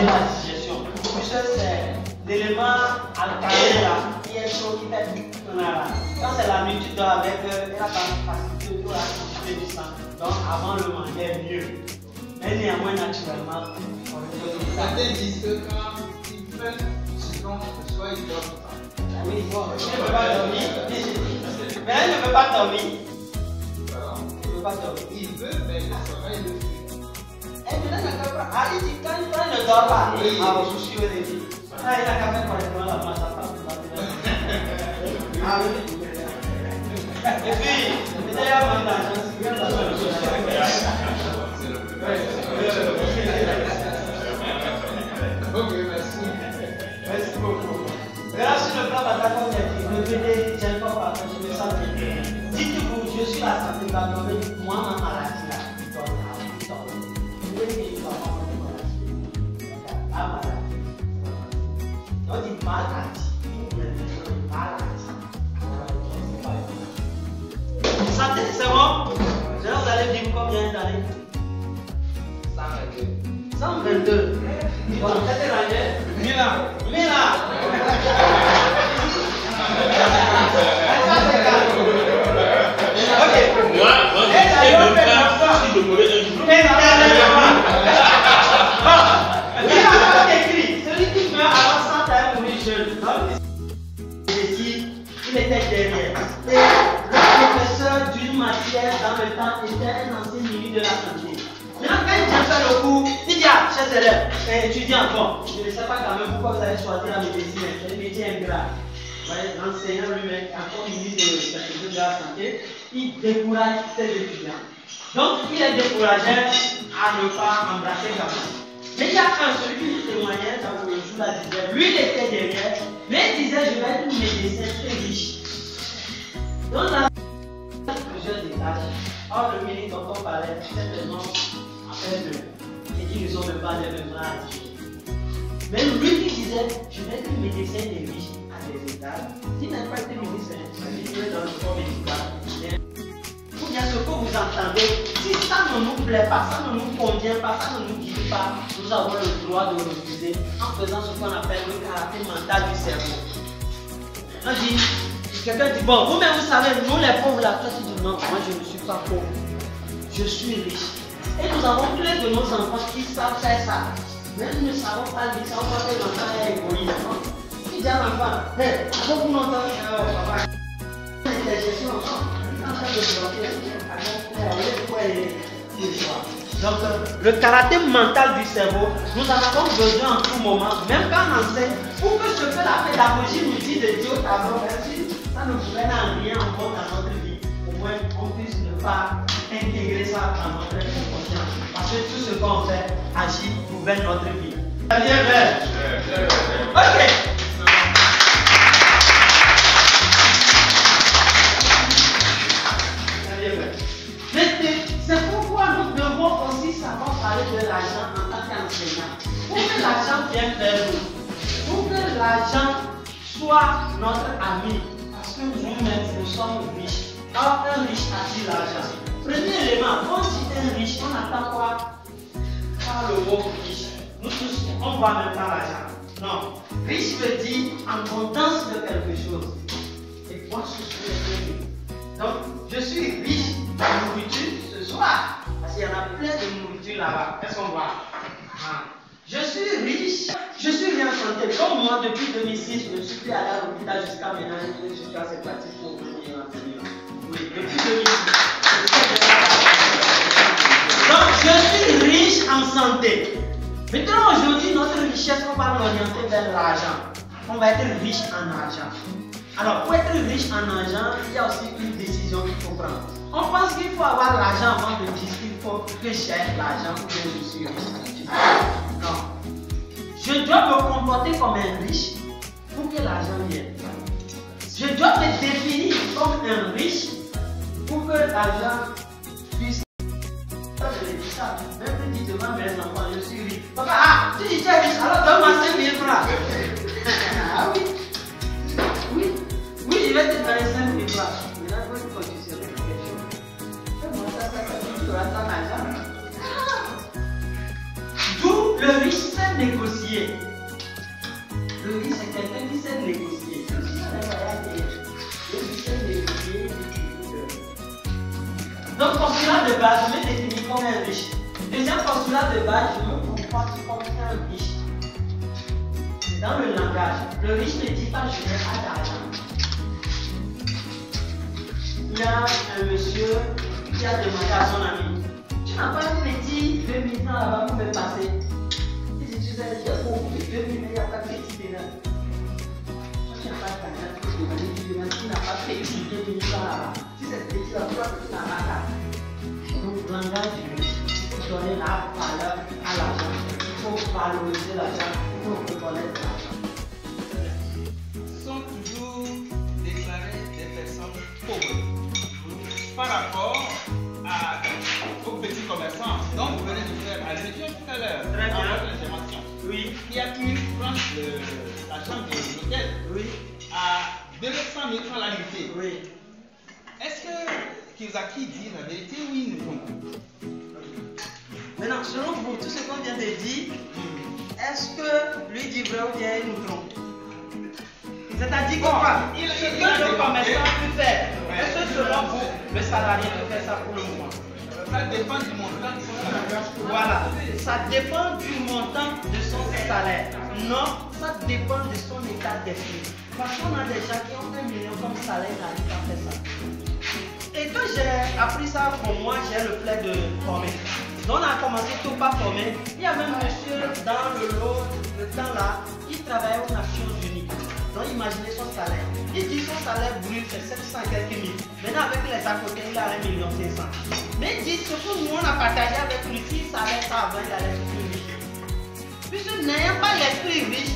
de la digestion. Puisque c'est l'élément alcalin là qui est chaud, qui fait là. Quand c'est la nourriture donc avec elle a facilité pour la quantité du sang. Donc avant le manger mieux. Mais néanmoins naturellement, on peut certains disent que quand ils prennent souvent le soir, ils dorment pas. Oui, bon, je ne peux pas dormir. Mais elle ne veut pas dormir. Elle ne veut pas dormir. Il veut, mais le sommeil le fait. Elle ne veut pas. Ah, il dit quand il ne dort pas. Ah, je suis au début. Ah, il a qu'à faire correctement la masse à part. Ah oui. Et puis, d'ailleurs, maintenant, c'est bien la chose. Ok, merci. Merci beaucoup. Là, sur le plan bataille, comme j'ai dit, le PD, j'aime pas, je me sens bien. Dites-vous, je suis la santé, moi, ma maladie là, je donne à vous, je veux que je sois ma maladie. La maladie. On dit maladie. Santé, c'est bon? Maintenant, vous allez vivre combien d'années? 122. 122. Bon, faites rangé. 1000 ans. 1000 ans. Ok. Moi, je sais même pas si je pourrais un jour. Bon, il a écrit, celui qui meurt avant 100 ans mourir jeune. Donc, il était derrière. Et le professeur d'une matière dans le temps était un ancien ministre de la santé. Maintenant, quand il a fait le cours, il dit à chers élèves, étudiants, bon, je ne sais pas quand même pourquoi vous avez choisi la médecine, c'est un métier ingrat. Vous voyez, l'enseignant lui-même, encore ministre de la santé, il décourage ses étudiants. Donc, il est découragé à ne pas embrasser la main. Mais il y a un, celui qui témoignait dans le jour là, disait, lui il était derrière, mais il disait, je vais être un médecin très riche. Donc là, plusieurs étages. Or, le ministre dont on parlait, certainement, après il dit, nous sommes pas les mêmes âges. Mais lui qui disait, je vais être un médecin des riches à des étages, s'il n'a pas été médecin, il est dans le corps médical. Ou bien ce que vous entendez, si ça ne nous plaît pas, ça ne nous convient pas, ça ne nous guide pas, nous avons le droit de refuser en faisant ce qu'on appelle le caractère mental du cerveau. On dit, quelqu'un dit, bon, vous-même vous savez, nous les pauvres, la classe dit non, moi je ne suis pas pauvre, je suis riche. Et nous avons plein de nos enfants qui savent faire ça. Mais nous ne savons pas dire ça, on voit que l'enfant est égoïste. Il dit à l'enfant, hé, avant vous n'entendez pas, papa, c'est gestion enfant. Donc, le caractère mental du cerveau, nous en avons besoin en tout moment, même quand on enseigne, pour que ce que la pédagogie nous dit de dire au tableau, merci, ça ne pouvait en rien encore dans notre vie. Au moins, on puisse ne pas intégrer ça dans notre conscience. Parce que tout ce qu'on fait agit pour vers notre vie. Ça vient vers. Ok. C'est pourquoi nous devons aussi savoir parler de l'argent en tant qu'enseignant. Pour que l'argent vienne vers nous, pour que l'argent soit notre ami, parce que nous-mêmes nous sommes riches. Or, un riche attire l'argent. Premier élément, quand on dit un riche, on attend quoi? Par le mot riche. Nous tous, on ne voit même pas l'argent. Non. Riche veut dire en abondance de quelque chose. Et moi, je suis riche. Donc, je suis riche en nourriture ce soir. Parce qu'il y en a plein de nourriture là-bas. Qu'est-ce qu'on voit? Je suis riche, je suis bien santé. Comme moi, depuis 2006, je ne suis plus allé à l'hôpital jusqu'à maintenant, jusqu'à cette partie pour venir enseigner. Oui, depuis 2006. Donc, je suis riche en santé. Maintenant, aujourd'hui, notre richesse, on va l'orienter vers l'argent. On va être riche en argent. Alors, pour être riche en argent, il y a aussi une décision qu'il faut prendre. On pense qu'il faut avoir l'argent avant de dire qu'il faut que j'ai l'argent pour que je suis riche. Non. Je dois me comporter comme un riche pour que l'argent vienne. Je dois me définir comme un riche pour que l'argent puisse. Je l'ai dit ça. Même si tu demandes mes enfants, je suis riche. Papa, ah, tu dis tu es riche, alors donne-moi 5 000 francs. Ah oui. Oui. Oui, je vais te donner 5 000 francs. Maintenant, quand tu seras quelque chose. Fais-moi ça, tu auras ton argent. D'où le richesse sait négocier. Le riche, c'est quelqu'un qui sait négocier. Donc, postulat de base, je me définis comme un riche. Deuxième postulat de base, je me comporte comme un riche. C'est dans le langage. Le riche ne dit pas je n'ai pas d'argent. Il y a un monsieur qui a demandé à son ami, tu n'as pas un petit 2000 ans là-bas pour me passer? Il dit, tu sais, il y a beaucoup de 2000 ans, il n'y a pas de petit bénin. Toi, tu n'as pas d'argent pour demander, tu demandes, tu n'as pas de petit 2000 ans là-bas. Si c'est petit là, pourquoi tu n'as pas d'argent? Donc, langage du riche, il faut donner la valeur à l'argent, il faut valoriser l'argent, il faut reconnaître l'argent. Sont toujours déclarées des personnes pauvres par rapport aux petits commerçants dont vous venez de faire allusion tout à l'heure dans votre intervention. Oui. Qui a pu prendre l'argent de l'hôtel Oui. à 200 000 francs la nuitée. Oui. Est-ce que Kiyosaki dit la vérité ou il nous trompe? Maintenant, selon vous, tout ce qu'on vient de dire, est-ce que lui dit vrai ou bien il nous trompe? C'est-à-dire quoi? Ce que le commerçant peut faire, est-ce que selon vous, le salarié peut faire ça pour le moment? Ça dépend du montant de son salaire. Voilà, ça dépend du montant de son salaire. Non, ça dépend de son état d'esprit. Parce qu'on a des gens qui ont 1 million comme salaire, ils n'arrivent pas à faire ça. Et quand j'ai appris ça pour moi, j'ai le plaisir de former. Donc on a commencé tout par former. Il y avait un monsieur dans le lot, le temps là, il travaillait aux Nations Unies. Donc imaginez son salaire. Il dit son salaire brut c'est 700 quelques mille. Maintenant avec les à côté, il a 1,5 million. Mais il dit ce que nous on a partagé avec lui, si ça allait ça avant, il allait être plus riche. Puisque n'ayant pas l'esprit riche,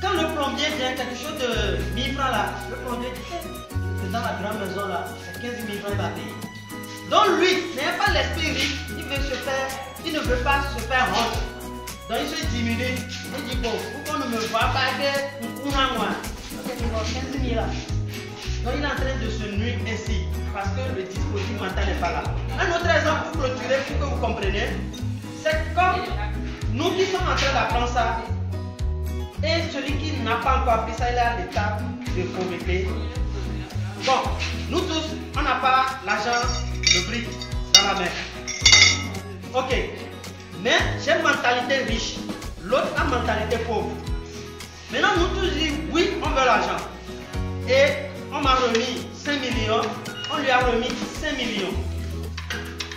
quand le plombier vient quelque chose de 1000 francs là, le plombier dit c'est dans la grande maison là, c'est 15 000 francs il va payer. Donc lui, n'ayant pas l'esprit riche, il ne veut pas se faire honte. Donc il se diminue, il dit bon, pourquoi on ne me voit pas que nous avons 15 000 là. Donc il est en train de se nuire ainsi, parce que le dispositif mental n'est pas là. Un autre exemple pour clôturer, pour que vous compreniez, c'est comme nous qui sommes en train d'apprendre ça, et celui qui n'a pas encore appris ça, il est à l'étape de pauvreté. Bon, nous tous, on n'a pas l'argent, le brick dans la main. Ok. Mais j'ai une mentalité riche, l'autre a une mentalité pauvre. Maintenant, nous tous disons oui, on veut l'argent. Et on m'a remis 5 millions, on lui a remis 5 millions.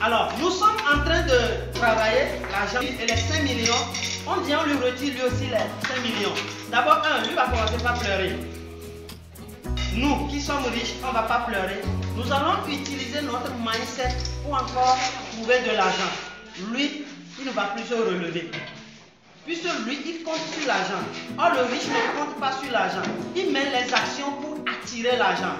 Alors, nous sommes en train de travailler l'argent et les 5 millions, on vient, on lui retire lui aussi les 5 millions. D'abord, lui va commencer par pleurer. Nous qui sommes riches, on ne va pas pleurer. Nous allons utiliser notre mindset pour encore trouver de l'argent. Lui, il ne va plus se relever. Puisque lui, il compte sur l'argent. Or, le riche ne compte pas sur l'argent. Il met les actions pour attirer l'argent.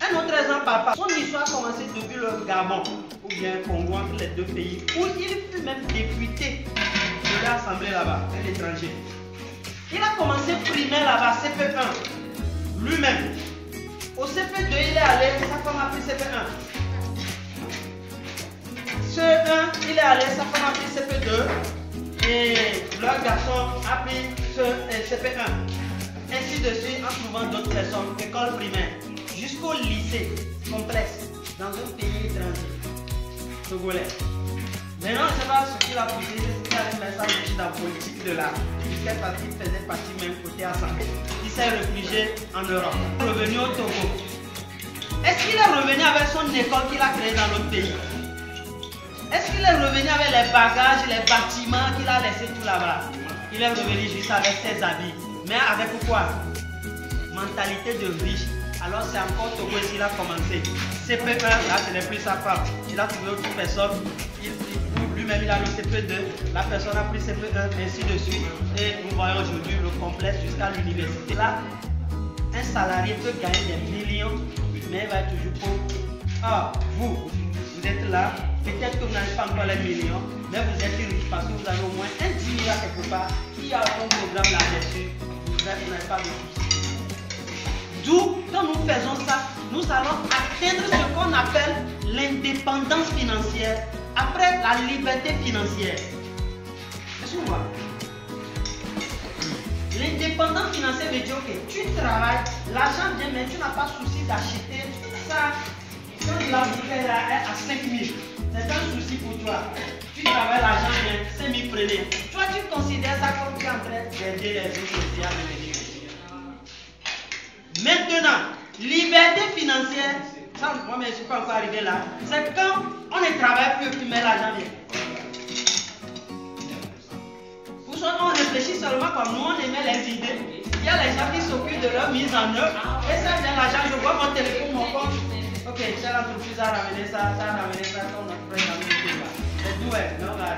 Un autre exemple, papa, son histoire a commencé depuis le Gabon, ou bien Congo, entre les deux pays, où il fut même député de l'Assemblée là-bas, un étranger. Il a commencé primaire là-bas, CP1, lui-même. Au CP2, il est allé, sa femme a pris CP1. CE1, il est allé, sa femme a pris CP2 et leur garçon a pris CP1. Ainsi de suite en trouvant d'autres personnes, école primaire, jusqu'au lycée complexe, dans un pays étranger, togolais. Maintenant, je ne sais pas ce qu'il a poussé, c'est qu'il allait mettre ça dans la politique de l'art. Il faisait partie même côté assemblée. Il s'est réfugié en Europe, revenu au Togo. Est-ce qu'il est revenu avec son école qu'il a créée dans l'autre pays? Est-ce qu'il est revenu avec les bagages, les bâtiments qu'il a laissés tout là-bas? Il est revenu juste avec ses habits. Mais avec quoi? Mentalité de riche. Alors c'est encore Togo ici qu'il a commencé. CP1, là ce n'est plus sa femme. Il a trouvé autre personne. Lui-même il a le CP2. La personne a pris CP1, ainsi de suite. Et nous voyons aujourd'hui le complexe jusqu'à l'université. Là, un salarié peut gagner des millions, mais il va être toujours pauvre. Ah, vous êtes là. Peut-être que vous n'avez pas encore les millions, mais vous êtes riche parce que vous avez au moins un 10 millions quelque part. Il y a un programme là-dessus, vous n'avez pas de soucis. D'où, quand nous faisons ça, nous allons atteindre ce qu'on appelle l'indépendance financière après la liberté financière. Est-ce sous moi. L'indépendant financier veut dire que tu travailles, l'argent vient, mais tu n'as pas souci d'acheter ça. Quand la bouteille là est à 5 000, c'est un souci pour toi. Tu travailles, l'argent vient, 5 000 prenez. Toi, tu considères ça comme tu es en train d'aider les autres aussi à devenir. Maintenant, liberté financière, ça, moi, je ne suis pas encore arrivé là. C'est quand on ne travaille plus, mais l'argent vient. Pour ça, on réfléchit seulement comme nous, on émet les idées. Il y a les gens qui s'occupent de leur mise en œuvre. Et ça vient l'argent, je vois mon téléphone, mon compte. Ok, telle entreprise a ramené ça, on a pris ça. C'est d'où est, non, là.